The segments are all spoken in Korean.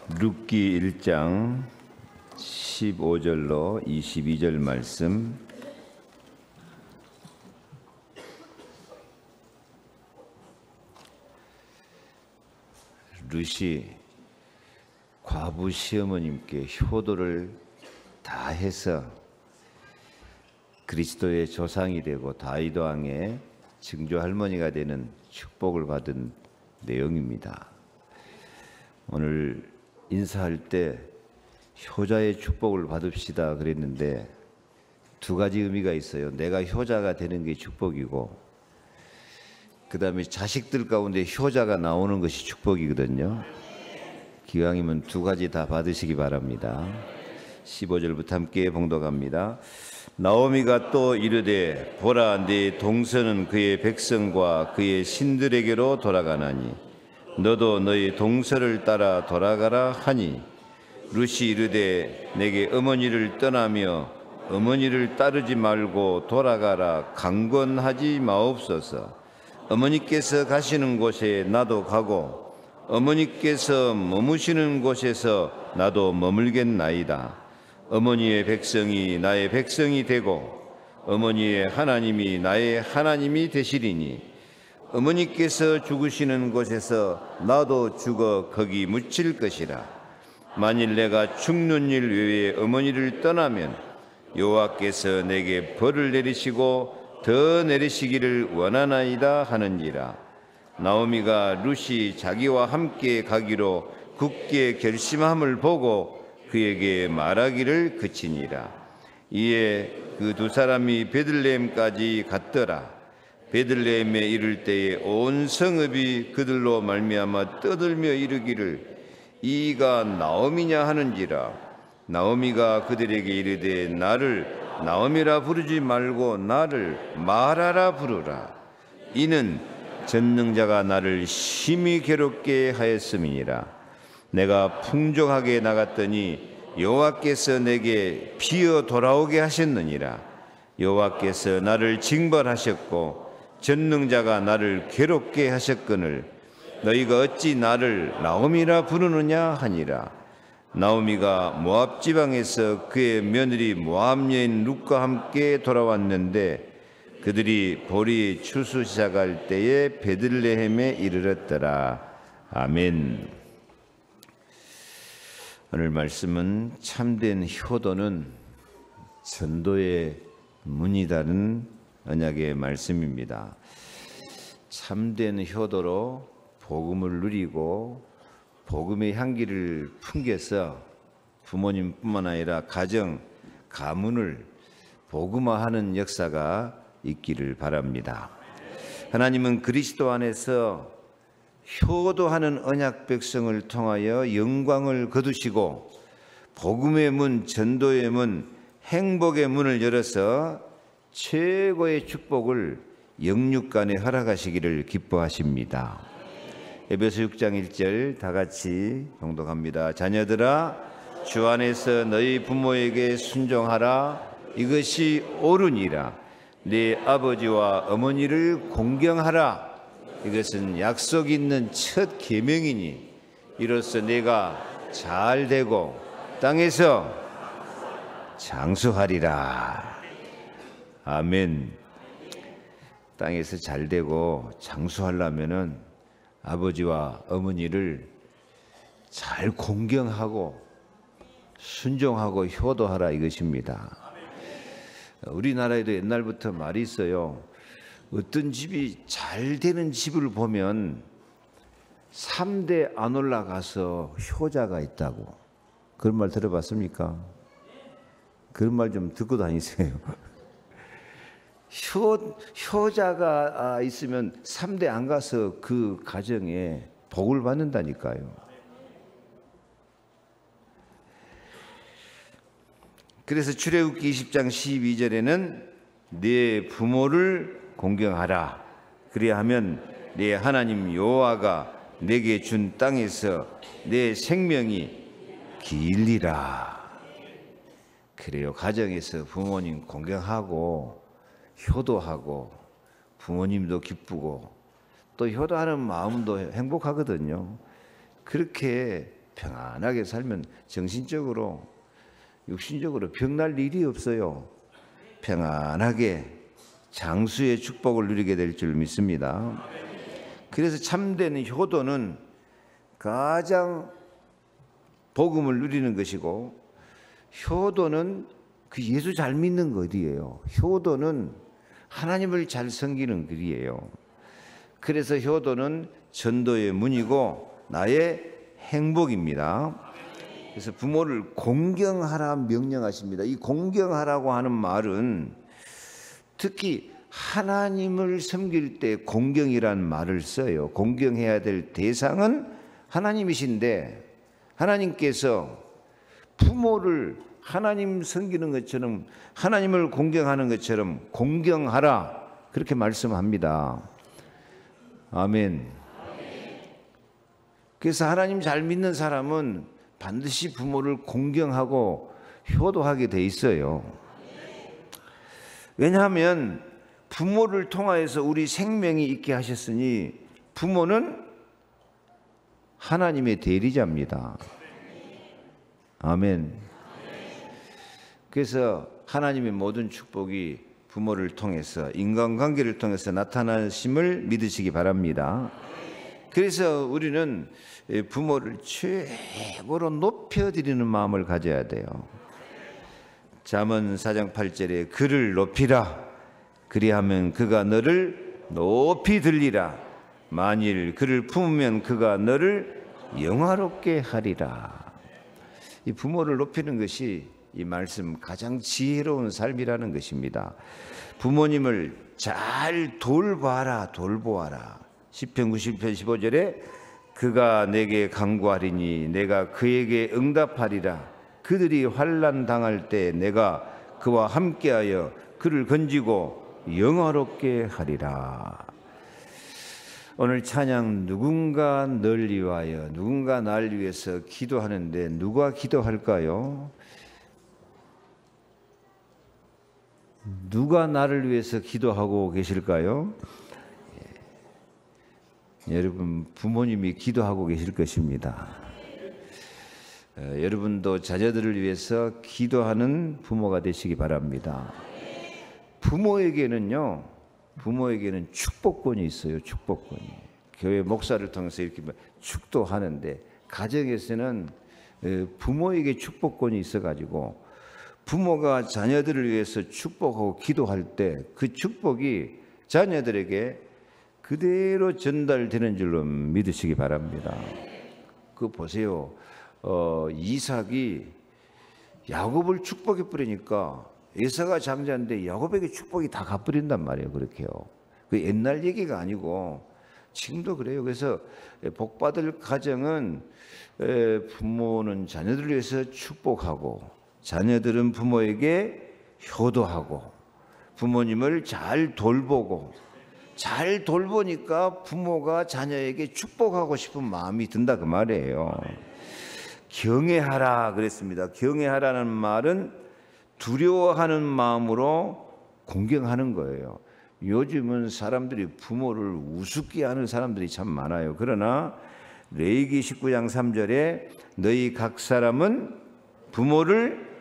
룻기 1장 15절로 22절 말씀. 룻이 과부 시어머님께 효도를 다 해서 그리스도의 조상이 되고 다윗 왕의 증조 할머니가 되는 축복을 받은 내용입니다. 오늘 인사할 때 효자의 축복을 받읍시다 그랬는데 두 가지 의미가 있어요. 내가 효자가 되는 게 축복이고, 그 다음에 자식들 가운데 효자가 나오는 것이 축복이거든요. 기왕이면 두 가지 다 받으시기 바랍니다. 15절부터 함께 봉독합니다. 나오미가 또 이르되, 보라, 네 동서는 그의 백성과 그의 신들에게로 돌아가나니 너도 너희 동서를 따라 돌아가라 하니, 룻이 이르되, 내게 어머니를 떠나며 어머니를 따르지 말고 돌아가라 강권하지 마옵소서. 어머니께서 가시는 곳에 나도 가고 어머니께서 머무시는 곳에서 나도 머물겠나이다. 어머니의 백성이 나의 백성이 되고 어머니의 하나님이 나의 하나님이 되시리니, 어머니께서 죽으시는 곳에서 나도 죽어 거기 묻힐 것이라. 만일 내가 죽는 일 외에 어머니를 떠나면 여호와께서 내게 벌을 내리시고 더 내리시기를 원하나이다 하는지라. 나오미가 룻이 자기와 함께 가기로 굳게 결심함을 보고 그에게 말하기를 그치니라. 이에 그 두 사람이 베들레헴까지 갔더라. 베들레헴에 이를 때에 온 성읍이 그들로 말미암아 떠들며 이르기를, 이가 나오미냐 하는지라. 나오미가 그들에게 이르되, 나를 나오미라 부르지 말고 나를 마라라 부르라. 이는 전능자가 나를 심히 괴롭게 하였음이니라. 내가 풍족하게 나갔더니 여호와께서 내게 비어 돌아오게 하셨느니라. 여호와께서 나를 징벌하셨고 전능자가 나를 괴롭게 하셨거늘 너희가 어찌 나를 나오미라 부르느냐 하니라. 나오미가 모압 지방에서 그의 며느리 모압 여인 룻과 함께 돌아왔는데 그들이 보리 추수 시작할 때에 베들레헴에 이르렀더라. 아멘. 오늘 말씀은 참된 효도는 전도의 문이라는 언약의 말씀입니다. 참된 효도로 복음을 누리고 복음의 향기를 풍겨서 부모님뿐만 아니라 가정, 가문을 복음화하는 역사가 있기를 바랍니다. 하나님은 그리스도 안에서 효도하는 언약 백성을 통하여 영광을 거두시고 복음의 문, 전도의 문, 행복의 문을 열어서 최고의 축복을 영육간에 허락하시기를 기뻐하십니다. 에베소 6장 1절 다 같이 봉독합니다. 자녀들아, 주 안에서 너희 부모에게 순종하라. 이것이 옳으니라. 네 아버지와 어머니를 공경하라. 이것은 약속 있는 첫 계명이니 이로써 내가 잘 되고 땅에서 장수하리라. 아멘. 땅에서 잘 되고 장수하려면은 아버지와 어머니를 잘 공경하고 순종하고 효도하라 이것입니다. 우리나라에도 옛날부터 말이 있어요. 어떤 집이 잘 되는 집을 보면 3대 안 올라가서 효자가 있다고. 그런 말 들어봤습니까? 그런 말 좀 듣고 다니세요. 효자가 있으면 3대 안 가서 그 가정에 복을 받는다니까요. 그래서 출애굽기 20장 12절에는 네 부모를 공경하라. 그래야 하면 네 하나님 여호와가 내게 준 땅에서 내 생명이 길리라. 그래요. 가정에서 부모님 공경하고 효도하고 부모님도 기쁘고 또 효도하는 마음도 행복하거든요. 그렇게 평안하게 살면 정신적으로 육신적으로 병날 일이 없어요. 평안하게 장수의 축복을 누리게 될 줄 믿습니다. 그래서 참된 효도는 가장 복음을 누리는 것이고, 효도는 그 예수 잘 믿는 거 어디예요? 효도는 하나님을 잘 섬기는 길이에요. 그래서 효도는 전도의 문이고 나의 행복입니다. 그래서 부모를 공경하라 명령하십니다. 이 공경하라고 하는 말은 특히 하나님을 섬길 때 공경이란 말을 써요. 공경해야 될 대상은 하나님이신데, 하나님께서 부모를 하나님 섬기는 것처럼, 하나님을 공경하는 것처럼 공경하라, 그렇게 말씀합니다. 아멘. 그래서 하나님 잘 믿는 사람은 반드시 부모를 공경하고 효도하게 돼 있어요. 왜냐하면 부모를 통하여서 우리 생명이 있게 하셨으니, 부모는 하나님의 대리자입니다. 아멘. 그래서 하나님의 모든 축복이 부모를 통해서, 인간관계를 통해서 나타나심을 믿으시기 바랍니다. 그래서 우리는 부모를 최고로 높여드리는 마음을 가져야 돼요. 잠언 4장 8절에 그를 높이라, 그리하면 그가 너를 높이 들리라. 만일 그를 품으면 그가 너를 영화롭게 하리라. 이 부모를 높이는 것이 이 말씀 가장 지혜로운 삶이라는 것입니다. 부모님을 잘 돌봐라, 돌보아라. 시편 90편 15절에 그가 내게 간구하리니 내가 그에게 응답하리라. 그들이 환난 당할 때 내가 그와 함께하여 그를 건지고 영화롭게 하리라. 오늘 찬양 누군가 널 위하여, 누군가 날 위해서 기도하는데 누가 기도할까요? 누가 나를 위해서 기도하고 계실까요? 여러분, 부모님이 기도하고 계실 것입니다. 여러분도 자녀들을 위해서 기도하는 부모가 되시기 바랍니다. 부모에게는 축복권이 있어요. 축복권이. 교회 목사를 통해서 이렇게 축도하는데, 가정에서는 부모에게 축복권이 있어가지고 부모가 자녀들을 위해서 축복하고 기도할 때 그 축복이 자녀들에게 그대로 전달되는 줄로 믿으시기 바랍니다. 그 보세요. 이삭이 야곱을 축복해 버리니까 에사가 장자인데 야곱에게 축복이 다 가버린단 말이에요. 그렇게요. 그 옛날 얘기가 아니고 지금도 그래요. 그래서 복받을 가정은 부모는 자녀들을 위해서 축복하고, 자녀들은 부모에게 효도하고, 부모님을 잘 돌보고, 잘 돌보니까 부모가 자녀에게 축복하고 싶은 마음이 든다 그 말이에요. 경외하라 그랬습니다. 경외하라는 말은 두려워하는 마음으로 공경하는 거예요. 요즘은 사람들이 부모를 우습게 하는 사람들이 참 많아요. 그러나 레위기 19장 3절에 너희 각 사람은 부모를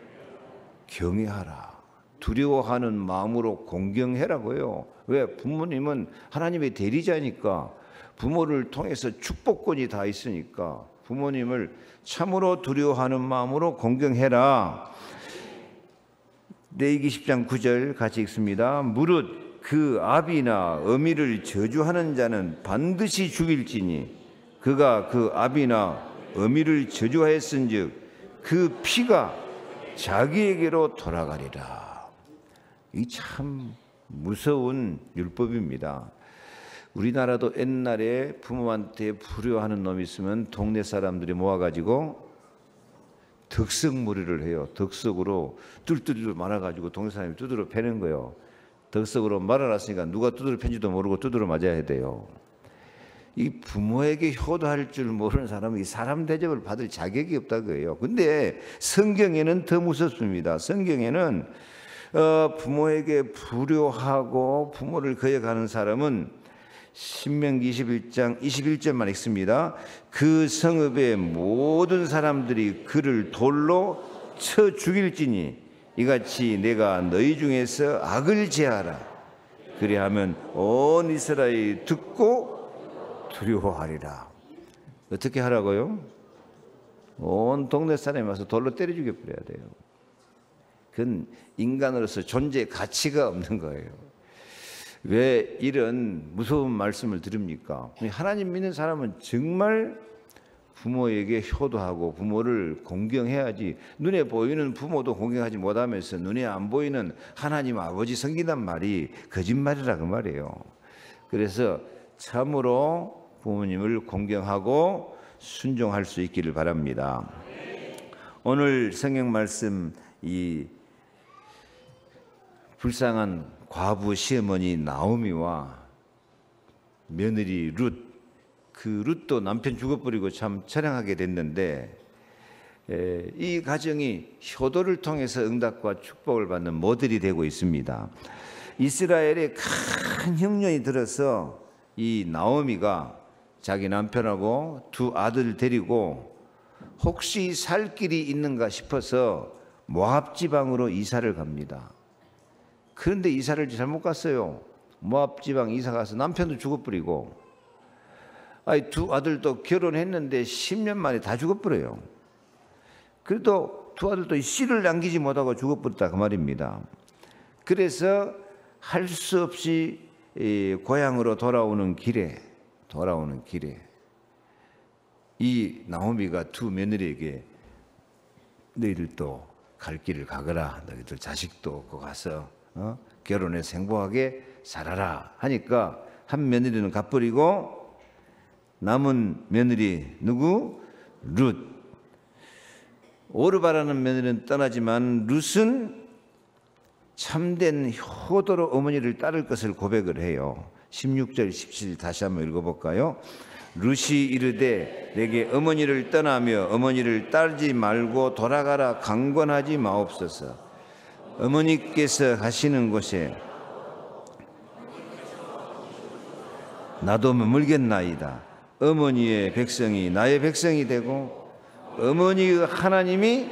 경외하라, 두려워하는 마음으로 공경해라고요. 왜? 부모님은 하나님의 대리자니까, 부모를 통해서 축복권이 다 있으니까 부모님을 참으로 두려워하는 마음으로 공경해라. 레위기 10장 9절 같이 읽습니다. 무릇 그 아비나 어미를 저주하는 자는 반드시 죽일지니 그가 그 아비나 어미를 저주하였은즉 그 피가 자기에게로 돌아가리라. 이 참 무서운 율법입니다. 우리나라도 옛날에 부모한테 불효하는 놈이 있으면 동네 사람들이 모아가지고 덕석무리를 해요. 덕석으로 뚫뚫 말아가지고 동네 사람이 두드러 패는 거예요. 덕석으로 말아놨으니까 누가 두드러 팬지도 모르고 두드러 맞아야 돼요. 이 부모에게 효도할 줄 모르는 사람은 이 사람 대접을 받을 자격이 없다고요. 근데 성경에는 더 무섭습니다. 성경에는 부모에게 불효하고 부모를 거역하는 사람은 신명기 21장 21절만 읽습니다. 그 성읍의 모든 사람들이 그를 돌로 쳐 죽일지니 이같이 내가 너희 중에서 악을 제하라. 그리하면 온 이스라엘이 듣고 두려워하리라. 어떻게 하라고요? 온 동네 사람이 와서 돌로 때려 죽여버려야 돼요. 그건 인간으로서 존재의 가치가 없는 거예요. 왜 이런 무서운 말씀을 드립니까? 하나님 믿는 사람은 정말 부모에게 효도하고 부모를 공경해야지. 눈에 보이는 부모도 공경하지 못하면서 눈에 안 보이는 하나님 아버지 섬긴단 말이 거짓말이라 그 말이에요. 그래서 참으로 부모님을 공경하고 순종할 수 있기를 바랍니다. 오늘 성경 말씀, 이 불쌍한 과부 시어머니 나오미와 며느리 룻, 그 룻도 남편 죽어버리고 참 처량하게 됐는데, 이 가정이 효도를 통해서 응답과 축복을 받는 모델이 되고 있습니다. 이스라엘의 큰 흉년이 들어서 이 나오미가 자기 남편하고 두 아들 데리고 혹시 살 길이 있는가 싶어서 모압 지방으로 이사를 갑니다. 그런데 이사를 잘못 갔어요. 모압 지방 이사 가서 남편도 죽어버리고, 두 아들도 결혼했는데 10년 만에 다 죽어버려요. 그래도 두 아들도 씨를 남기지 못하고 죽어버렸다 그 말입니다. 그래서 할 수 없이 고향으로 돌아오는 길에 이 나오미가 두 며느리에게 너희들도 갈 길을 가거라. 너희들 자식도 얻고 가서 결혼해서 행복하게 살아라 하니까 한 며느리는 가버리고 남은 며느리 누구? 룻. 오르바라는 며느리는 떠나지만 룻은 참된 효도로 어머니를 따를 것을 고백을 해요. 16절 17절 다시 한번 읽어볼까요? 룻이 이르되 내게 어머니를 떠나며 어머니를 따르지 말고 돌아가라 강권하지 마옵소서. 어머니께서 가시는 곳에 나도 머물겠나이다. 어머니의 백성이 나의 백성이 되고 어머니의 하나님이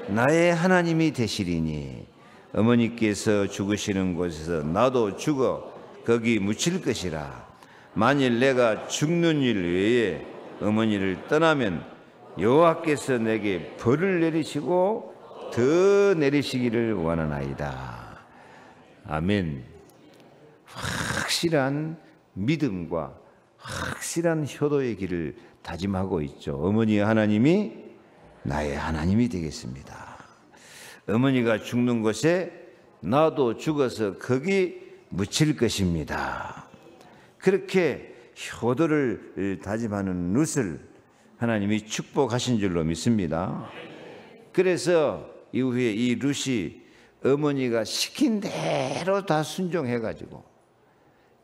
나의 하나님이 되시리니 어머니께서 죽으시는 곳에서 나도 죽어 거기 묻힐 것이라. 만일 내가 죽는 일 외에 어머니를 떠나면 여호와께서 내게 벌을 내리시고 더 내리시기를 원하나이다. 아멘. 확실한 믿음과 확실한 효도의 길을 다짐하고 있죠. 어머니의 하나님이 나의 하나님이 되겠습니다. 어머니가 죽는 곳에 나도 죽어서 거기 묻힐 것입니다. 그렇게 효도를 다짐하는 룻을 하나님이 축복하신 줄로 믿습니다. 그래서 이후에 이 룻이 어머니가 시킨 대로 다 순종해가지고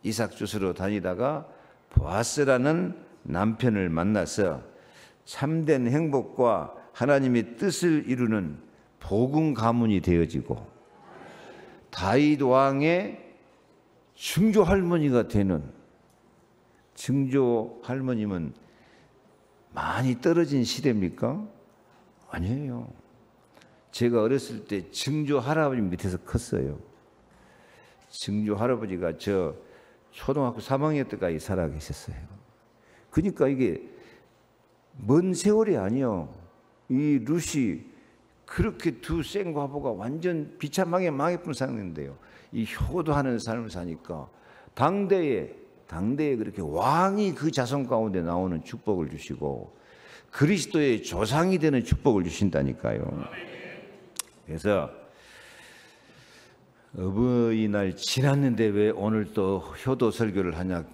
이삭 줍으러 다니다가 보아스라는 남편을 만나서 참된 행복과 하나님의 뜻을 이루는 복음 가문이 되어지고 다윗 왕의 증조 할머니가 되는, 증조 할머님은 많이 떨어진 시대입니까? 아니에요. 제가 어렸을 때 증조 할아버지 밑에서 컸어요. 증조 할아버지가 저 초등학교 3학년 때까지 살아 계셨어요. 그러니까 이게 먼 세월이 아니요. 이 룻이 그렇게 두 생과부가 완전 비참하게 망해뿐 사는데요. 이 효도하는 삶을 사니까 당대에 그렇게 왕이 그 자손 가운데 나오는 축복을 주시고 그리스도의 조상이 되는 축복을 주신다니까요. 그래서 어버이날 지났는데 왜 오늘 또 효도 설교를 하냐.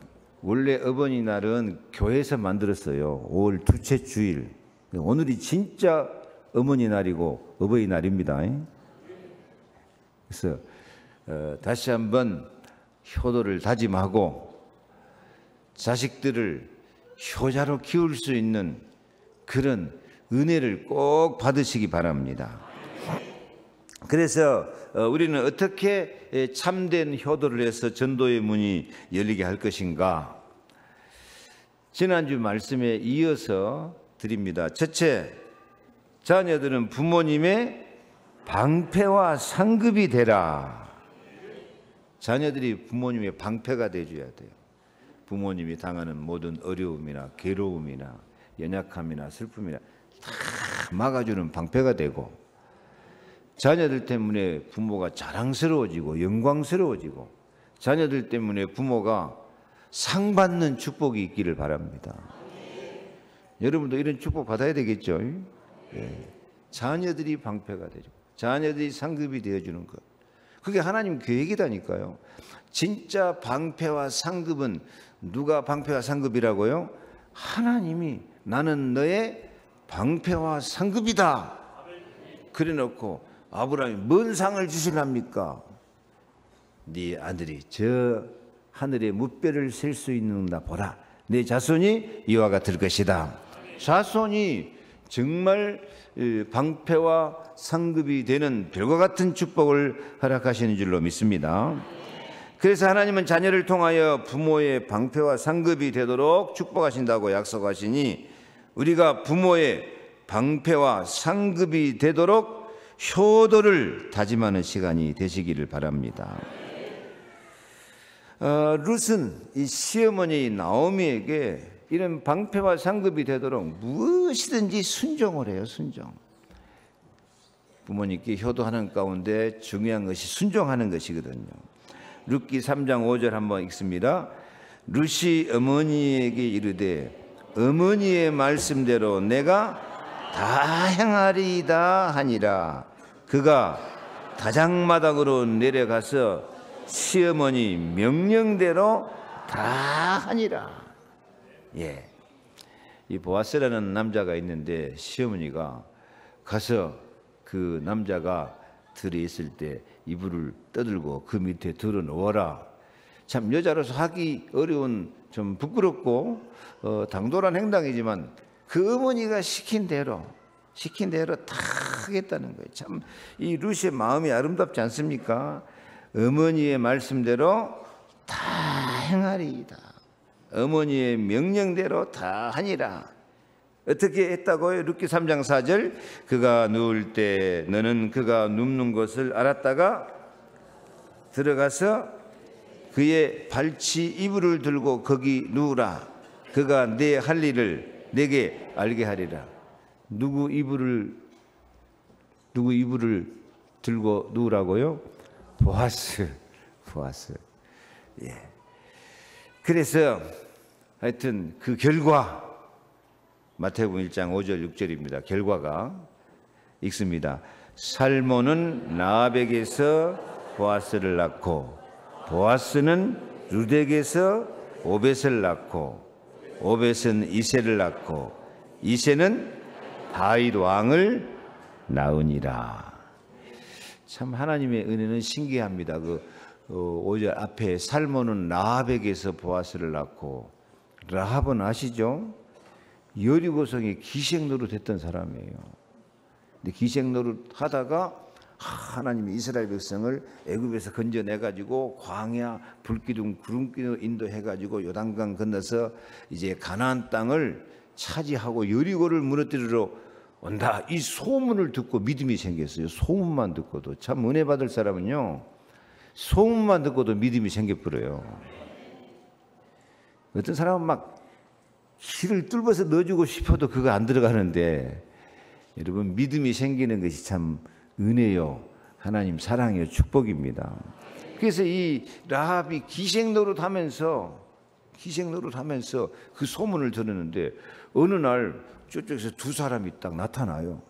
원래 어버이날은 교회에서 만들었어요. 5월 둘째 주일. 오늘이 진짜 어머니 날이고 어버이날입니다. 그래서 다시 한번 효도를 다짐하고 자식들을 효자로 키울 수 있는 그런 은혜를 꼭 받으시기 바랍니다. 그래서 우리는 어떻게 참된 효도를 해서 전도의 문이 열리게 할 것인가? 지난주 말씀에 이어서 드립니다. 첫째, 자녀들은 부모님의 방패와 상급이 되라. 자녀들이 부모님의 방패가 되어줘야 돼요. 부모님이 당하는 모든 어려움이나 괴로움이나 연약함이나 슬픔이나 다 막아주는 방패가 되고, 자녀들 때문에 부모가 자랑스러워지고 영광스러워지고, 자녀들 때문에 부모가 상 받는 축복이 있기를 바랍니다. 여러분도 이런 축복 받아야 되겠죠? 예. 자녀들이 방패가 되죠. 자녀들이 상급이 되어주는 것. 그게 하나님 계획이다니까요. 진짜 방패와 상급은 누가 방패와 상급이라고요? 하나님이 나는 너의 방패와 상급이다. 그래 놓고 아브라함이 뭔 상을 주실랍니까? 네 아들이 저 하늘의 무뼈를 셀 수 있는가 보라. 내 자손이 이와 같을 것이다. 자손이 정말 방패와 상급이 되는 별과 같은 축복을 허락하시는 줄로 믿습니다. 그래서 하나님은 자녀를 통하여 부모의 방패와 상급이 되도록 축복하신다고 약속하시니, 우리가 부모의 방패와 상급이 되도록 효도를 다짐하는 시간이 되시기를 바랍니다. 룻은 이 시어머니 나오미에게 이런 방패와 상급이 되도록 무엇이든지 순종을 해요. 순종. 부모님께 효도하는 가운데 중요한 것이 순종하는 것이거든요. 룻기 3장 5절 한번 읽습니다. 룻이 어머니에게 이르되 어머니의 말씀대로 내가 다 행하리이다 하니라. 그가 다장마당으로 내려가서 시어머니 명령대로 다 하니라. 예, 이 보아스라는 남자가 있는데 시어머니가 가서 그 남자가 들에 있을 때 이불을 떠들고 그 밑에 들어 놓아라. 참 여자로서 하기 어려운, 좀 부끄럽고 당돌한 행동이지만 그 어머니가 시킨 대로 다 하겠다는 거예요. 참 이 룻의 마음이 아름답지 않습니까? 어머니의 말씀대로 다 행하리이다. 어머니의 명령대로 다 하니라. 어떻게 했다고요? 룻기 3장 4절. 그가 누울 때 너는 그가 눕는 것을 알았다가 들어가서 그의 발치 이불을 들고 거기 누우라. 그가 내 할 일을 내게 알게 하리라. 누구 이불을 들고 누우라고요? 보아스. 예. 그래서 하여튼 그 결과, 마태복음 1장 5절 6절입니다. 결과가 읽습니다. 살몬은 라합에게서 보아스를 낳고, 보아스는 룻에게서 오벳을 낳고, 오벳은 이새를 낳고, 이새는 다윗 왕을 낳으니라. 참 하나님의 은혜는 신기합니다. 그 5절 앞에 살몬은 라합에게서 보아스를 낳고, 라합은 아시죠? 여리고성의 기생 노릇했던 사람이에요. 근데 기생 노릇 하다가 하나님이 이스라엘 백성을 애굽에서 건져내 가지고 광야 불기둥 구름기둥 인도해 가지고 요단강 건너서 이제 가나안 땅을 차지하고 여리고를 무너뜨리러 온다. 이 소문을 듣고 믿음이 생겼어요. 소문만 듣고도. 참 은혜 받을 사람은요, 소문만 듣고도 믿음이 생겨버려요. 어떤 사람은 막 길을 뚫어서 넣어주고 싶어도 그거 안 들어가는데, 여러분 믿음이 생기는 것이 참 은혜요, 하나님 사랑이요, 축복입니다. 그래서 이 라합이 기생 노릇하면서 그 소문을 들었는데 어느 날 저쪽에서 두 사람이 딱 나타나요.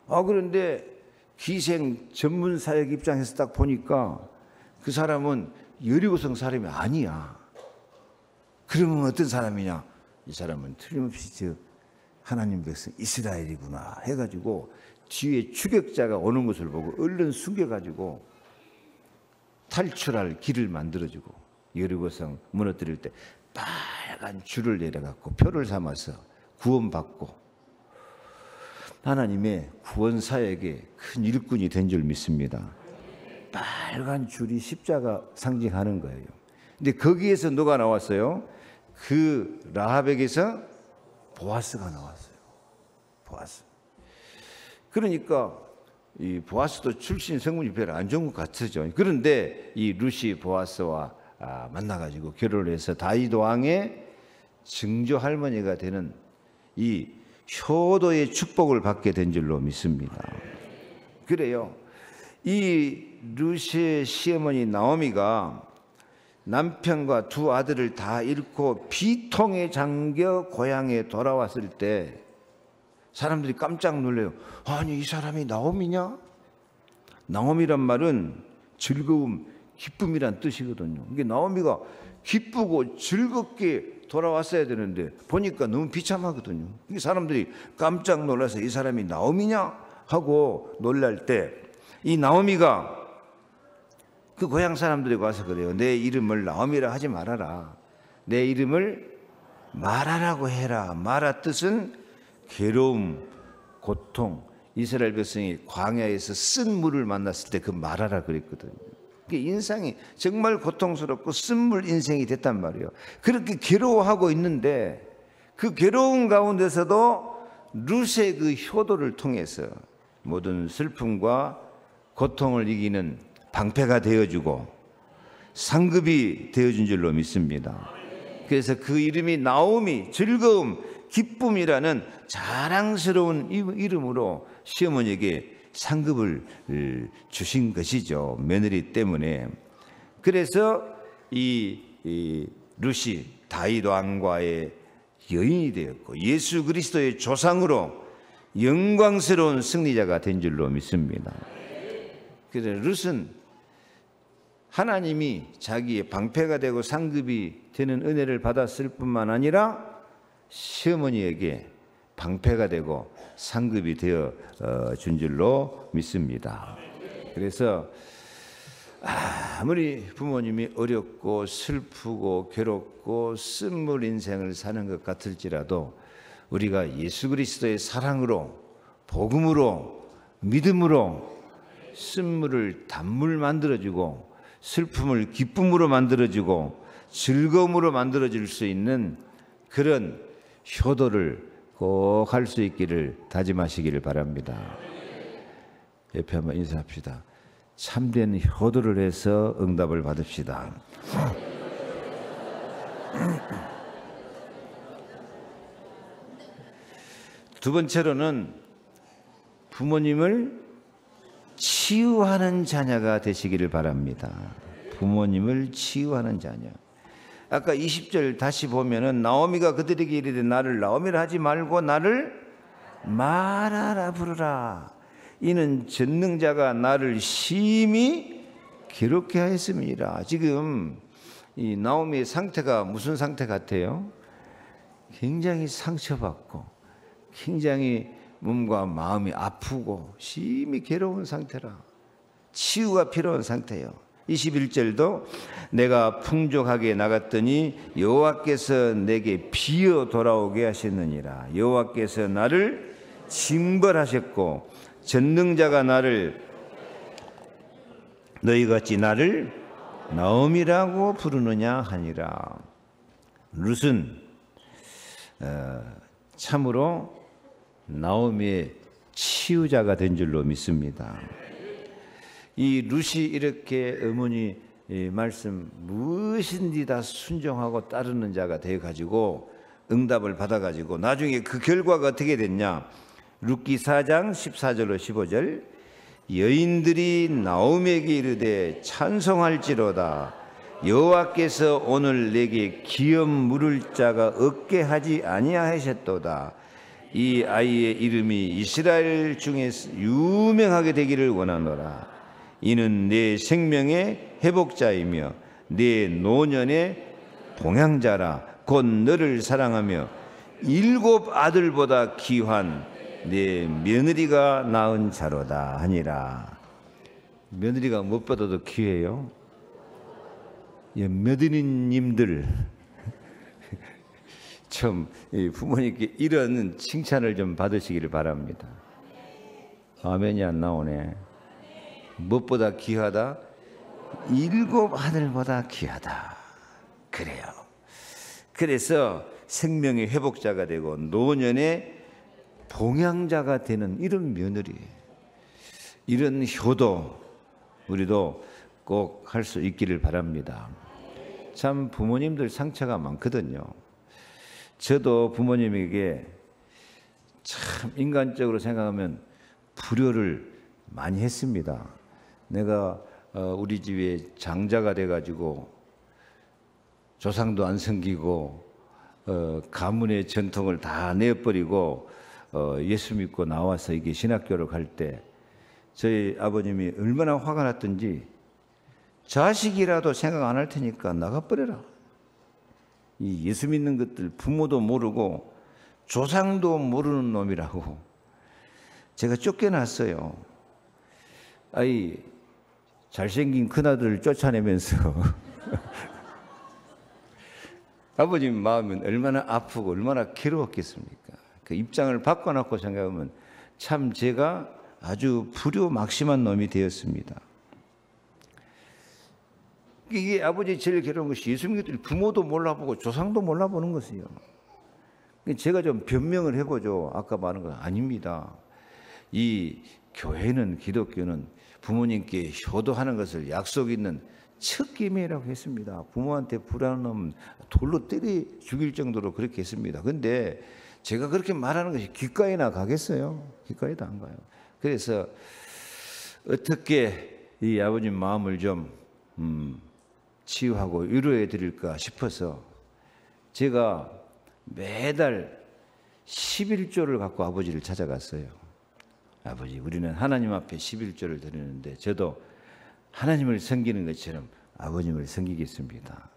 그런데 기생 전문 사역 입장에서 딱 보니까 그 사람은 여리고성 사람이 아니야. 그러면 어떤 사람이냐? 이 사람은 틀림없이 하나님 백성 이스라엘이구나 해가지고 뒤에 추격자가 오는 것을 보고 얼른 숨겨가지고 탈출할 길을 만들어주고, 여리고성 무너뜨릴 때 빨간 줄을 내려갖고 표를 삼아서 구원받고 하나님의 구원 사역의 큰 일꾼이 된 줄 믿습니다. 빨간 줄이 십자가 상징하는 거예요. 근데 거기에서 누가 나왔어요? 그 라합에게서 보아스가 나왔어요. 보아스. 그러니까 이 보아스도 출신 성분이 별로 안 좋은 것 같죠. 그런데 이 룻이 보아스와 만나가지고 결혼을 해서 다윗 왕의 증조 할머니가 되는 이 효도의 축복을 받게 된 줄로 믿습니다. 그래요. 이 룻의 시어머니 나오미가 남편과 두 아들을 다 잃고 비통에 잠겨 고향에 돌아왔을 때 사람들이 깜짝 놀래요. 아니, 이 사람이 나오미냐? 나오미란 말은 즐거움, 기쁨이란 뜻이거든요. 이게 나오미가 기쁘고 즐겁게 돌아왔어야 되는데 보니까 너무 비참하거든요. 사람들이 깜짝 놀라서 이 사람이 나오미냐 하고 놀랄 때 이 나오미가 그 고향 사람들이 와서 그래요. 내 이름을 나오미라 하지 말아라. 내 이름을 마라라고 해라. 마라 뜻은 괴로움, 고통. 이스라엘 백성이 광야에서 쓴 물을 만났을 때 그 마라라 그랬거든요. 인상이 정말 고통스럽고 쓴물 인생이 됐단 말이에요. 그렇게 괴로워하고 있는데 그 괴로운 가운데서도 룻의 그 효도를 통해서 모든 슬픔과 고통을 이기는 방패가 되어주고 상급이 되어준 줄로 믿습니다. 그래서 그 이름이 나오미, 즐거움, 기쁨이라는 자랑스러운 이름으로 시어머니에게 상급을 주신 것이죠. 며느리 때문에. 그래서 이 룻이 다윗 왕과의 여인이 되었고 예수 그리스도의 조상으로 영광스러운 승리자가 된 줄로 믿습니다. 그래서 룻은 하나님이 자기의 방패가 되고 상급이 되는 은혜를 받았을 뿐만 아니라 시어머니에게 방패가 되고 상급이 되어 준 줄로 믿습니다. 그래서 아무리 부모님이 어렵고 슬프고 괴롭고 쓴물 인생을 사는 것 같을지라도 우리가 예수 그리스도의 사랑으로 복음으로 믿음으로 쓴물을 단물 만들어주고 슬픔을 기쁨으로 만들어주고 즐거움으로 만들어줄 수 있는 그런 효도를 꼭 할 수 있기를 다짐하시기를 바랍니다. 옆에 한번 인사합시다. 참된 효도를 해서 응답을 받읍시다. 두 번째로는 부모님을 치유하는 자녀가 되시기를 바랍니다. 부모님을 치유하는 자녀. 아까 20절 다시 보면은 나오미가 그들에게 이르되 나를 나오미라 하지 말고 나를 마라라 부르라. 이는 전능자가 나를 심히 괴롭게 하였음이라. 지금 이 나오미의 상태가 무슨 상태 같아요? 굉장히 상처받고 굉장히 몸과 마음이 아프고 심히 괴로운 상태라. 치유가 필요한 상태예요. 21절도 내가 풍족하게 나갔더니 여호와께서 내게 비어 돌아오게 하셨느니라. 여호와께서 나를 징벌하셨고 전능자가 나를 너희같이 나를 나오미라고 부르느냐 하니라. 룻은 참으로 나오미의 치유자가 된 줄로 믿습니다. 이 룻이 이렇게 어머니 말씀 무엇인지 다 순종하고 따르는 자가 되어가지고 응답을 받아가지고 나중에 그 결과가 어떻게 됐냐. 룻기 4장 14절로 15절 여인들이 나오미에게 이르되 찬송할지로다. 여호와께서 오늘 내게 기업 물을 자가 없게 하지 아니하셨도다. 이 아이의 이름이 이스라엘 중에서 유명하게 되기를 원하노라. 이는 내 생명의 회복자이며 내 노년의 동양자라. 곧 너를 사랑하며 7 아들보다 귀한 내 며느리가 낳은 자로다 하니라. 며느리가 무엇보다도 귀해요. 며느리님들 좀 부모님께 이런 칭찬을 좀 받으시기를 바랍니다. 아멘이 안 나오네. 무엇보다 귀하다? 7 아들보다 귀하다. 그래요. 그래서 생명의 회복자가 되고 노년의 봉양자가 되는 이런 며느리예요. 이런 효도 우리도 꼭 할 수 있기를 바랍니다. 참 부모님들 상처가 많거든요. 저도 부모님에게 참 인간적으로 생각하면 불효를 많이 했습니다. 내가 우리 집에 장자가 돼가지고 조상도 안 섬기고 가문의 전통을 다 내버리고 예수 믿고 나와서 이게 신학교를 갈 때 저희 아버님이 얼마나 화가 났던지 자식이라도 생각 안 할 테니까 나가버려라. 이 예수 믿는 것들 부모도 모르고 조상도 모르는 놈이라고 제가 쫓겨났어요. 아이 잘생긴 큰아들을 쫓아내면서 아버님 마음은 얼마나 아프고 얼마나 괴로웠겠습니까? 그 입장을 바꿔놓고 생각하면 참 제가 아주 불효막심한 놈이 되었습니다. 이게 아버지 제일 괴로운 것이 예수 믿는 부모도 몰라보고 조상도 몰라보는 것이에요. 제가 좀 변명을 해보죠. 아까 말한 건 아닙니다. 이 교회는 기독교는 부모님께 효도하는 것을 약속 있는 첫 계명이라고 했습니다. 부모한테 불안하면 돌로 때려 죽일 정도로 그렇게 했습니다. 그런데 제가 그렇게 말하는 것이 귓가에나 가겠어요? 귓가에도 안 가요. 그래서 어떻게 이 아버님 마음을 좀 치유하고 위로해 드릴까 싶어서 제가 매달 11조를 갖고 아버지를 찾아갔어요. 아버지, 우리는 하나님 앞에 11조를 드리는데 저도 하나님을 섬기는 것처럼 아버님을 섬기겠습니다.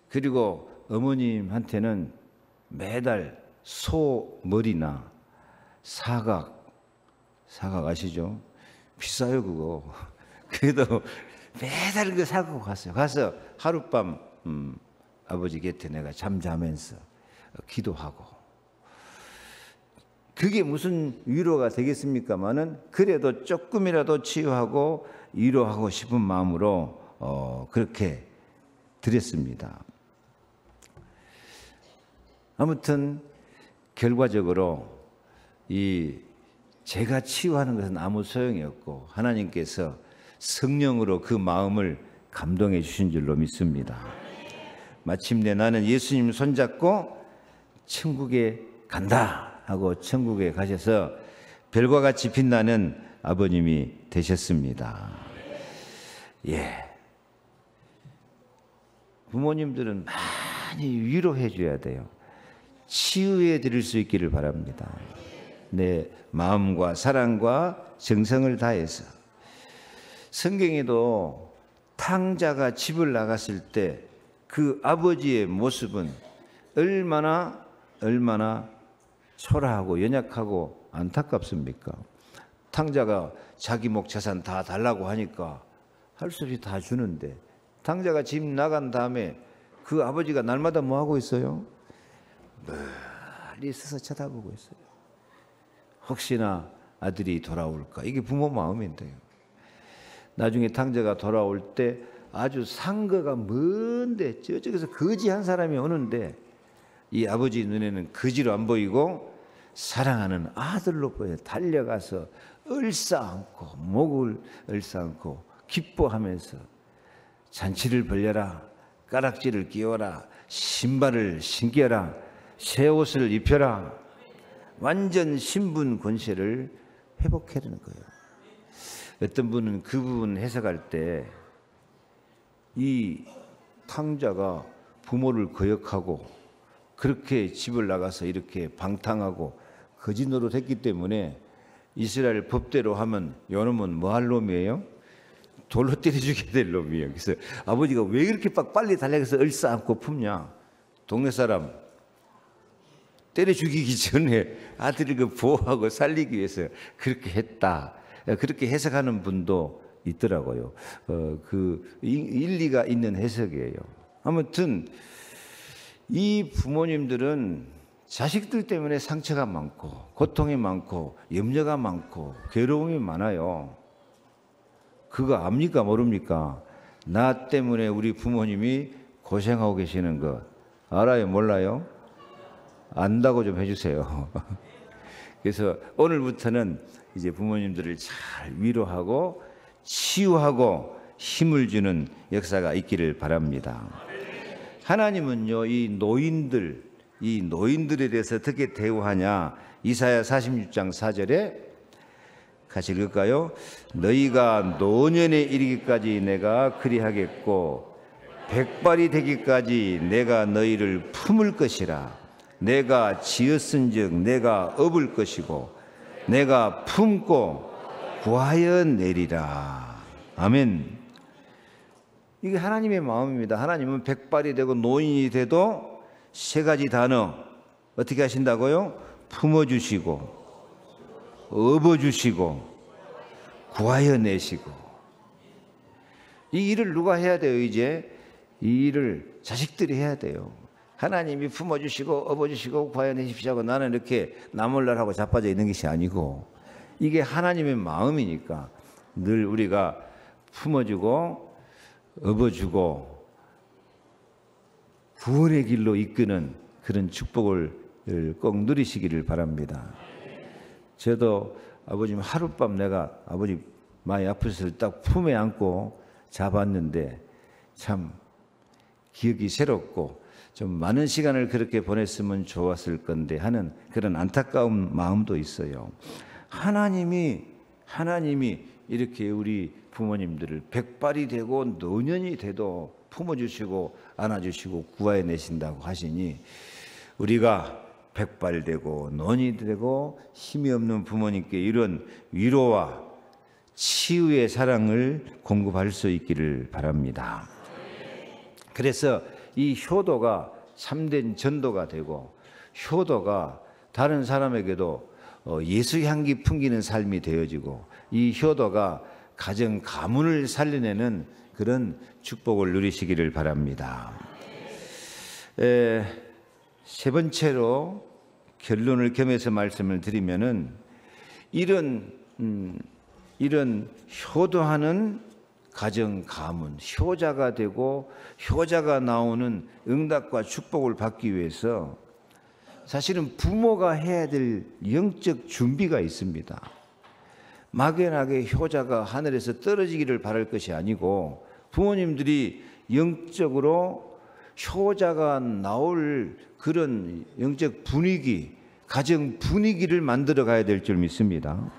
그리고 어머님한테는 매달 소 머리나 사각 아시죠? 비싸요 그거. 그래도 매달 그거 사고 갔어요. 가서 하룻밤 아버지 곁에 내가 잠자면서 기도하고. 그게 무슨 위로가 되겠습니까마는 그래도 조금이라도 치유하고 위로하고 싶은 마음으로 그렇게 드렸습니다. 아무튼 결과적으로 제가 치유하는 것은 아무 소용이 없고 하나님께서 성령으로 그 마음을 감동해 주신 줄로 믿습니다. 마침내 나는 예수님 손잡고 천국에 간다 하고 천국에 가셔서 별과 같이 빛나는 아버님이 되셨습니다. 예. 부모님들은 많이 위로해 줘야 돼요. 치유해 드릴 수 있기를 바랍니다. 내 마음과 사랑과 정성을 다해서. 성경에도 탕자가 집을 나갔을 때 그 아버지의 모습은 얼마나 초라하고 연약하고 안타깝습니까? 탕자가 자기 목 재산 다 달라고 하니까 할 수 없이 다 주는데 탕자가 집 나간 다음에 그 아버지가 날마다 뭐 하고 있어요? 멀리 서서 쳐다보고 있어요. 혹시나 아들이 돌아올까? 이게 부모 마음인데요. 나중에 탕자가 돌아올 때 아주 상거가 먼데 저쪽에서 거지 한 사람이 오는데 이 아버지 눈에는 거지로 안 보이고 사랑하는 아들로 보여. 달려가서 얼싸안고 목을 얼싸안고 기뻐하면서 잔치를 벌려라, 가락지를 끼워라, 신발을 신겨라, 새 옷을 입혀라. 완전 신분 권세를 회복해야 되는 거예요. 어떤 분은 그 부분 해석할 때 이 탕자가 부모를 거역하고 그렇게 집을 나가서 이렇게 방탕하고 거지 노릇했기 때문에 이스라엘 법대로 하면 요놈은 뭐 할 놈이에요? 돌로 때려 죽여야 될 놈이에요. 그래서 아버지가 왜 이렇게 빨리 달려가서 얼싸안고 품냐? 동네 사람 때려 죽이기 전에 아들을 그 보호하고 살리기 위해서 그렇게 했다. 그렇게 해석하는 분도 있더라고요. 그 일리가 있는 해석이에요. 아무튼 이 부모님들은 자식들 때문에 상처가 많고 고통이 많고 염려가 많고 괴로움이 많아요. 그거 압니까 모릅니까? 나 때문에 우리 부모님이 고생하고 계시는 것 알아요? 몰라요? 안다고 좀 해주세요. 그래서 오늘부터는 이제 부모님들을 잘 위로하고 치유하고 힘을 주는 역사가 있기를 바랍니다. 하나님은요, 이 노인들에 대해서 어떻게 대우하냐? 이사야 46장 4절에 같이 읽을까요? 너희가 노년에 이르기까지 내가 그리하겠고 백발이 되기까지 내가 너희를 품을 것이라. 내가 지었은즉 내가 업을 것이고 내가 품고 구하여 내리라. 아멘. 이게 하나님의 마음입니다. 하나님은 백발이 되고 노인이 돼도 세 가지 단어 어떻게 하신다고요? 품어주시고 업어주시고 구하여 내시고. 이 일을 누가 해야 돼요? 이제 이 일을 자식들이 해야 돼요. 하나님이 품어주시고 업어주시고 구하여 내십시오 하고 나는 이렇게 나몰라라고 자빠져 있는 것이 아니고, 이게 하나님의 마음이니까 늘 우리가 품어주고 업어주고 구원의 길로 이끄는 그런 축복을 꼭 누리시기를 바랍니다. 저도 아버님 하룻밤 내가 아버지 많이 아프셔서 딱 품에 안고 잡았는데 참 기억이 새롭고 좀 많은 시간을 그렇게 보냈으면 좋았을 건데 하는 그런 안타까운 마음도 있어요. 하나님이 이렇게 우리 부모님들을 백발이 되고 노년이 돼도 품어주시고 안아주시고 구하여 내신다고 하시니, 우리가 백발 되고 노년이 되고 힘이 없는 부모님께 이런 위로와 치유의 사랑을 공급할 수 있기를 바랍니다. 그래서 이 효도가 참된 전도가 되고 효도가 다른 사람에게도 예수 향기 풍기는 삶이 되어지고, 이 효도가 가정 가문을 살려내는 그런 축복을 누리시기를 바랍니다. 세 번째로 결론을 겸해서 말씀을 드리면은 이런 효도하는 가정 가문, 효자가 되고 효자가 나오는 응답과 축복을 받기 위해서 사실은 부모가 해야 될 영적 준비가 있습니다. 막연하게 효자가 하늘에서 떨어지기를 바랄 것이 아니고, 부모님들이 영적으로 효자가 나올 그런 영적 분위기, 가정 분위기를 만들어 가야 될 줄 믿습니다.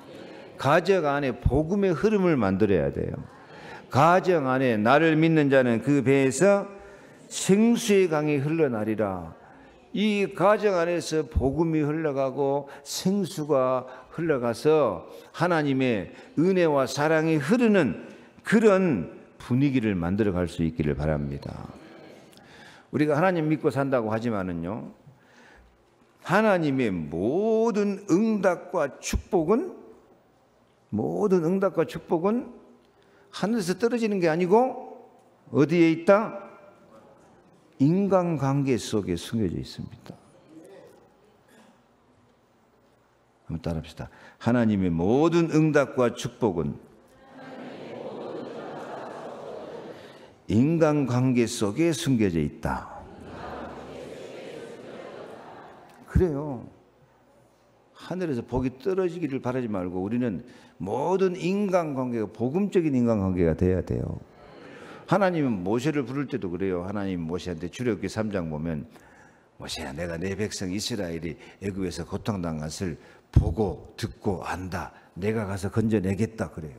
가정 안에 복음의 흐름을 만들어야 돼요. 가정 안에 나를 믿는 자는 그 배에서 생수의 강이 흘러나리라. 이 가정 안에서 복음이 흘러가고 생수가 흘러가서 하나님의 은혜와 사랑이 흐르는 그런 분위기를 만들어 갈 수 있기를 바랍니다. 우리가 하나님 믿고 산다고 하지만은요, 하나님의 모든 응답과 축복은 하늘에서 떨어지는 게 아니고 어디에 있다? 인간관계 속에 숨겨져 있습니다. 한번 따라합시다. 하나님의 모든 응답과 축복은 인간관계 속에 숨겨져 있다. 그래요. 하늘에서 복이 떨어지기를 바라지 말고 우리는 모든 인간관계가 복음적인 인간관계가 돼야 돼요. 하나님은 모세를 부를 때도 그래요. 하나님 모세한테 출애굽기 3장 보면, 모세야, 내가 내 백성 이스라엘이 애굽에서 고통당한 것을 보고 듣고 안다. 내가 가서 건져내겠다 그래요.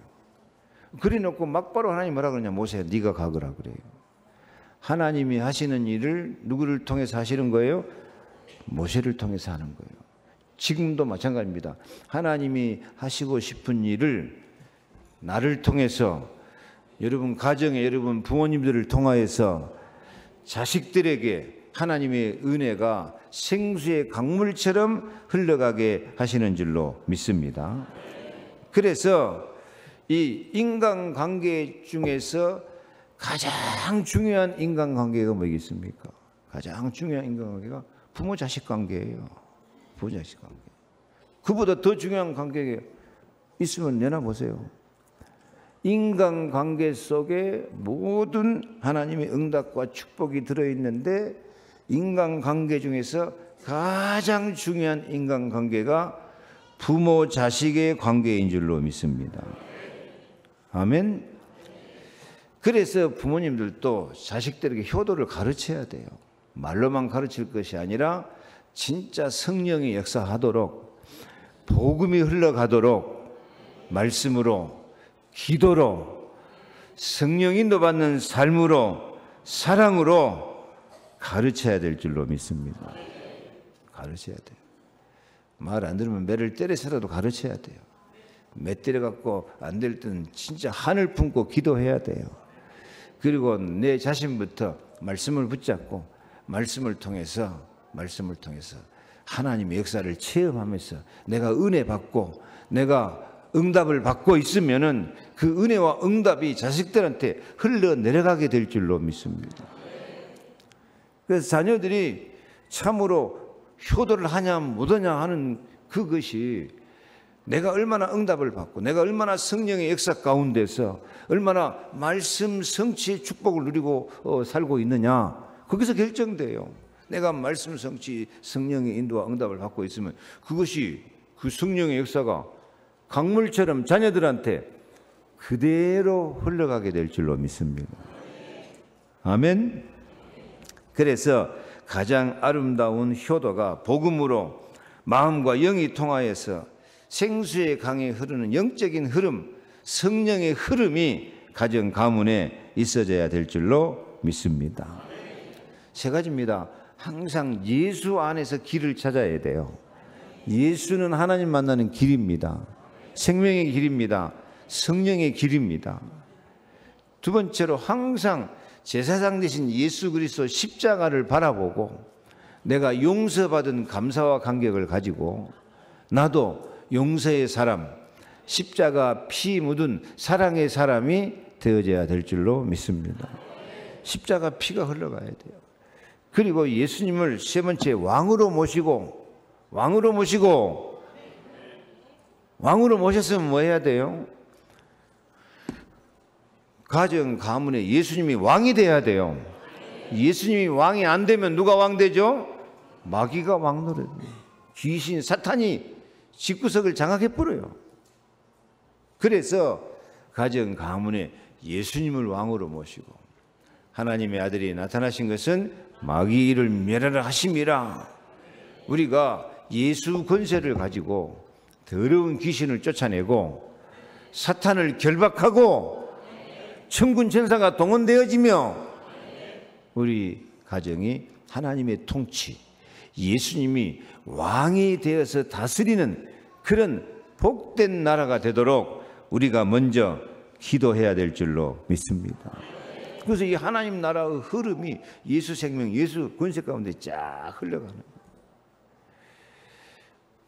그래놓고 막바로 하나님 뭐라 그러냐? 모세야, 네가 가거라 그래요. 하나님이 하시는 일을 누구를 통해서 하시는 거예요? 모세를 통해서 하는 거예요. 지금도 마찬가지입니다. 하나님이 하시고 싶은 일을 나를 통해서, 여러분 가정에 여러분 부모님들을 통하여서 자식들에게 하나님의 은혜가 생수의 강물처럼 흘러가게 하시는 줄로 믿습니다. 그래서 이 인간관계 중에서 가장 중요한 인간관계가 뭐겠습니까? 가장 중요한 인간관계가 부모-자식 관계예요. 부모-자식 관계. 그보다 더 중요한 관계가 있으면 내놔보세요. 인간관계 속에 모든 하나님의 응답과 축복이 들어있는데, 인간관계 중에서 가장 중요한 인간관계가 부모 자식의 관계인 줄로 믿습니다. 아멘. 그래서 부모님들도 자식들에게 효도를 가르쳐야 돼요. 말로만 가르칠 것이 아니라 진짜 성령이 역사하도록, 복음이 흘러가도록 말씀으로, 기도로, 성령 인도받는 삶으로, 사랑으로 가르쳐야 될 줄로 믿습니다. 가르쳐야 돼요. 말 안 들으면 매를 때려서라도 가르쳐야 돼요. 매 때려갖고 안 될 때는 진짜 하늘 품고 기도해야 돼요. 그리고 내 자신부터 말씀을 붙잡고 말씀을 통해서 하나님의 역사를 체험하면서 내가 은혜 받고 내가 응답을 받고 있으면은 그 은혜와 응답이 자식들한테 흘러내려가게 될 줄로 믿습니다. 그래서 자녀들이 참으로 효도를 하냐 못하냐 하는 그것이 내가 얼마나 응답을 받고 내가 얼마나 성령의 역사 가운데서 얼마나 말씀 성취의 축복을 누리고 살고 있느냐, 거기서 결정돼요. 내가 말씀 성취, 성령의 인도와 응답을 받고 있으면 그것이 그 성령의 역사가 강물처럼 자녀들한테 그대로 흘러가게 될 줄로 믿습니다. 아멘. 그래서 가장 아름다운 효도가 복음으로 마음과 영이 통하여서 생수의 강에 흐르는 영적인 흐름, 성령의 흐름이 가정 가문에 있어져야 될 줄로 믿습니다. 세 가지입니다. 항상 예수 안에서 길을 찾아야 돼요. 예수는 하나님 만나는 길입니다. 생명의 길입니다. 성령의 길입니다. 두 번째로 항상 제사장 되신 예수 그리스도 십자가를 바라보고 내가 용서받은 감사와 감격을 가지고 나도 용서의 사람, 십자가 피 묻은 사랑의 사람이 되어져야 될 줄로 믿습니다. 십자가 피가 흘러가야 돼요. 그리고 예수님을 세 번째 왕으로 모셨으면 뭐 해야 돼요? 가정 가문에 예수님이 왕이 돼야 돼요. 예수님이 왕이 안 되면 누가 왕 되죠? 마귀가 왕 노릇해요. 귀신 사탄이 집구석을 장악해버려요. 그래서 가정 가문에 예수님을 왕으로 모시고 하나님의 아들이 나타나신 것은 마귀를 멸하라 하심이라. 우리가 예수 권세를 가지고 더러운 귀신을 쫓아내고 사탄을 결박하고 천군 천사가 동원되어지며 우리 가정이 하나님의 통치, 예수님이 왕이 되어서 다스리는 그런 복된 나라가 되도록 우리가 먼저 기도해야 될 줄로 믿습니다. 그래서 이 하나님 나라의 흐름이 예수 생명, 예수 권세 가운데 쫙 흘러가는 거예요.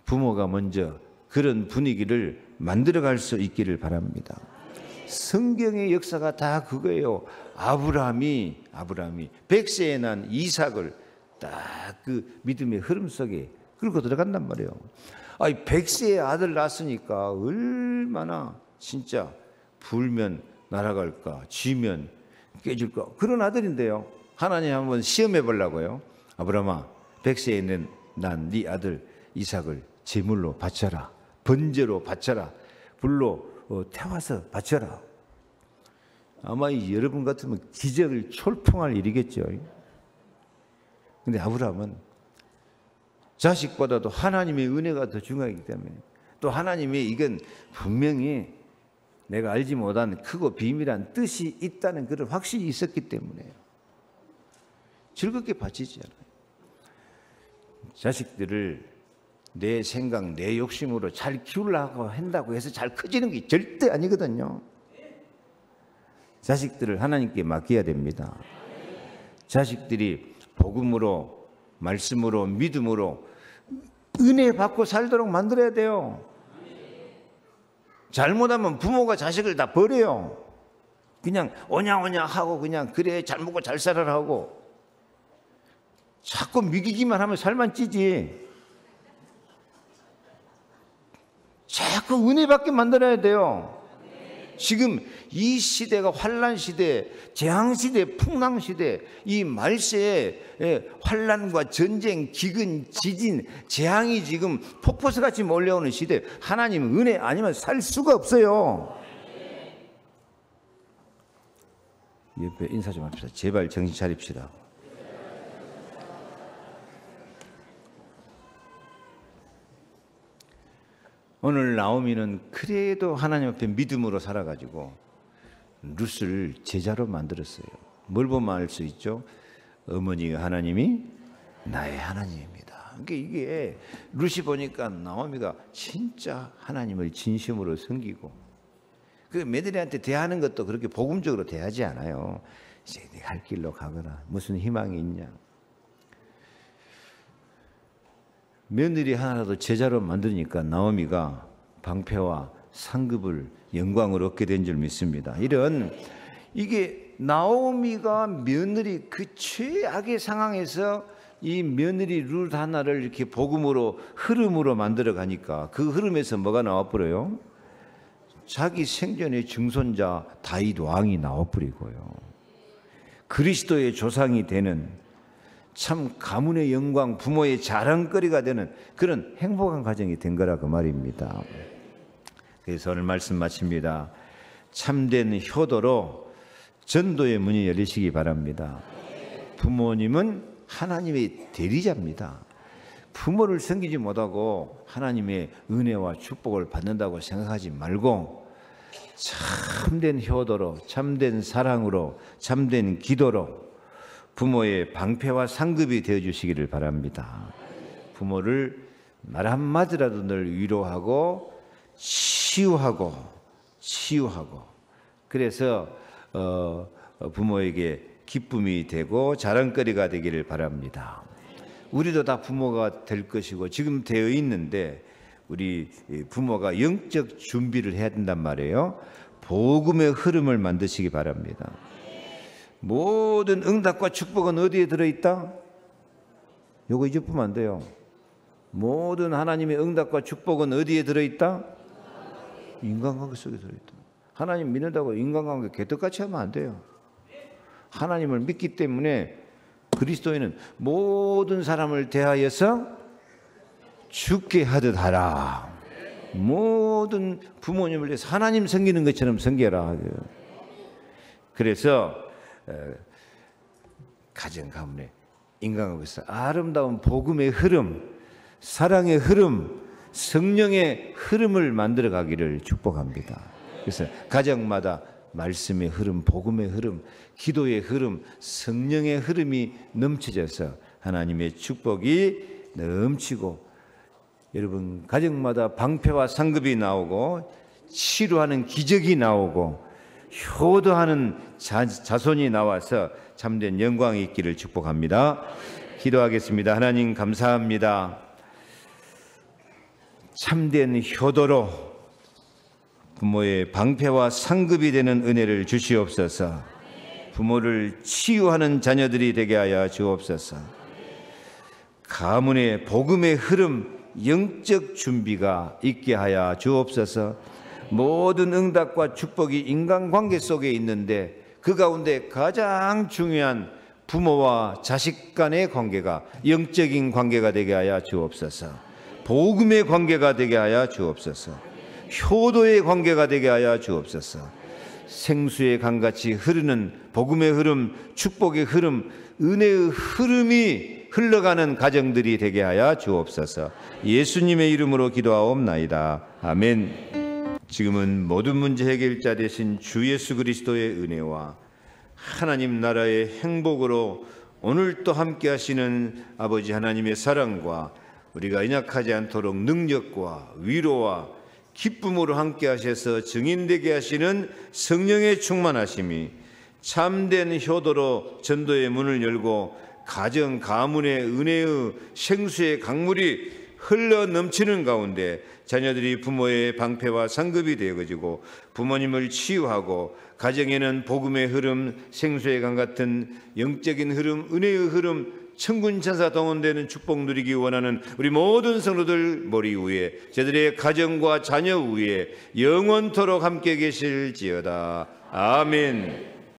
부모가 먼저 그런 분위기를 만들어갈 수 있기를 바랍니다. 성경의 역사가 다 그거예요. 아브라함이 100세에 난 이삭을 딱 그 믿음의 흐름 속에 끌고 들어간단 말이에요. 아니 100세의 아들 낳았으니까 얼마나 진짜 불면 날아갈까, 쥐면 깨질까, 그런 아들인데요. 하나님 한번 시험해 보려고요. 아브라함아, 100세에 난 네 아들 이삭을 제물로 바쳐라, 번제로 바쳐라, 불로 태워서 바쳐라. 아마 여러분 같으면 기적을 초풍할 일이겠죠. 근데 아브라함은 자식보다도 하나님의 은혜가 더 중요하기 때문에, 또 하나님의 이건 분명히 내가 알지 못한 크고 비밀한 뜻이 있다는 그런 확신이 있었기 때문에 즐겁게 바치지 않아요. 자식들을 내 생각, 내 욕심으로 잘 키우려고 한다고 해서 잘 커지는 게 절대 아니거든요. 자식들을 하나님께 맡겨야 됩니다. 자식들이 복음으로, 말씀으로, 믿음으로 은혜 받고 살도록 만들어야 돼요. 잘못하면 부모가 자식을 다 버려요. 그냥 오냐오냐 하고 그냥 그래 잘 먹고 잘 살아라 하고 자꾸 미기기만 하면 살만 찌지. 자꾸 은혜 받게 만들어야 돼요. 지금 이 시대가 환란 시대, 재앙 시대, 풍랑 시대, 이 말세에 환란과 전쟁, 기근, 지진, 재앙이 지금 폭포수같이 몰려오는 시대, 하나님 은혜 아니면 살 수가 없어요. 옆에 인사 좀 합시다. 제발 정신 차립시다. 오늘 나오미는 그래도 하나님 앞에 믿음으로 살아가지고 룻을 제자로 만들었어요. 뭘 보면 알 수 있죠? 어머니가 하나님이 나의 하나님입니다. 그러니까 이게 룻이 보니까 나오미가 진짜 하나님을 진심으로 섬기고, 그 며느리한테 대하는 것도 그렇게 복음적으로 대하지 않아요. 이제 네 갈 길로 가거라. 무슨 희망이 있냐? 며느리 하나라도 제자로 만드니까 나오미가 방패와 상급을 영광을 얻게 된 줄 믿습니다. 이게 나오미가 며느리 그 최악의 상황에서 이 며느리 룻 하나를 이렇게 복음으로 흐름으로 만들어 가니까 그 흐름에서 뭐가 나와버려요? 자기 생전의 증손자 다윗 왕이 나와버리고요. 그리스도의 조상이 되는 참 가문의 영광, 부모의 자랑거리가 되는 그런 행복한 가정이 된 거라 그 말입니다. 그래서 오늘 말씀 마칩니다. 참된 효도로 전도의 문이 열리시기 바랍니다. 부모님은 하나님의 대리자입니다. 부모를 섬기지 못하고 하나님의 은혜와 축복을 받는다고 생각하지 말고 참된 효도로, 참된 사랑으로, 참된 기도로 부모의 방패와 상급이 되어주시기를 바랍니다. 부모를 말 한마디라도 늘 위로하고 치유하고 그래서 부모에게 기쁨이 되고 자랑거리가 되기를 바랍니다. 우리도 다 부모가 될 것이고 지금 되어 있는데 우리 부모가 영적 준비를 해야 된단 말이에요. 복음의 흐름을 만드시기 바랍니다. 모든 응답과 축복은 어디에 들어있다? 요거 잊어보면 안 돼요. 모든 하나님의 응답과 축복은 어디에 들어있다? 인간관계 속에 들어있다. 하나님 믿는다고 인간관계 개떡같이 하면 안 돼요. 하나님을 믿기 때문에 그리스도인은 모든 사람을 대하여서 죽게 하듯 하라. 모든 부모님을 위해서 하나님 섬기는 것처럼 섬겨라. 그래서 가정 가문에 인간관계에서 아름다운 복음의 흐름, 사랑의 흐름, 성령의 흐름을 만들어 가기를 축복합니다. 그래서 가정마다 말씀의 흐름, 복음의 흐름, 기도의 흐름, 성령의 흐름이 넘쳐져서 하나님의 축복이 넘치고 여러분 가정마다 방패와 상급이 나오고 치료하는 기적이 나오고 효도하는 자손이 나와서 참된 영광이 있기를 축복합니다. 기도하겠습니다. 하나님 감사합니다. 참된 효도로 부모의 방패와 상급이 되는 은혜를 주시옵소서. 부모를 치유하는 자녀들이 되게 하여 주옵소서. 가문의 복음의 흐름, 영적 준비가 있게 하여 주옵소서. 모든 응답과 축복이 인간관계 속에 있는데 그 가운데 가장 중요한 부모와 자식 간의 관계가 영적인 관계가 되게 하여 주옵소서. 복음의 관계가 되게 하여 주옵소서. 효도의 관계가 되게 하여 주옵소서. 생수의 강같이 흐르는 복음의 흐름, 축복의 흐름, 은혜의 흐름이 흘러가는 가정들이 되게 하여 주옵소서. 예수님의 이름으로 기도하옵나이다. 아멘. 지금은 모든 문제 해결자 되신 주 예수 그리스도의 은혜와 하나님 나라의 행복으로 오늘 또 함께 하시는 아버지 하나님의 사랑과 우리가 연약하지 않도록 능력과 위로와 기쁨으로 함께 하셔서 증인되게 하시는 성령의 충만하심이 참된 효도로 전도의 문을 열고 가정 가문의 은혜의 생수의 강물이 흘러 넘치는 가운데 자녀들이 부모의 방패와 상급이 되어지고 부모님을 치유하고 가정에는 복음의 흐름, 생수의 강 같은 영적인 흐름, 은혜의 흐름, 천군천사 동원되는 축복 누리기 원하는 우리 모든 성도들 머리 위에, 저들의 가정과 자녀 위에 영원토록 함께 계실지어다. 아멘.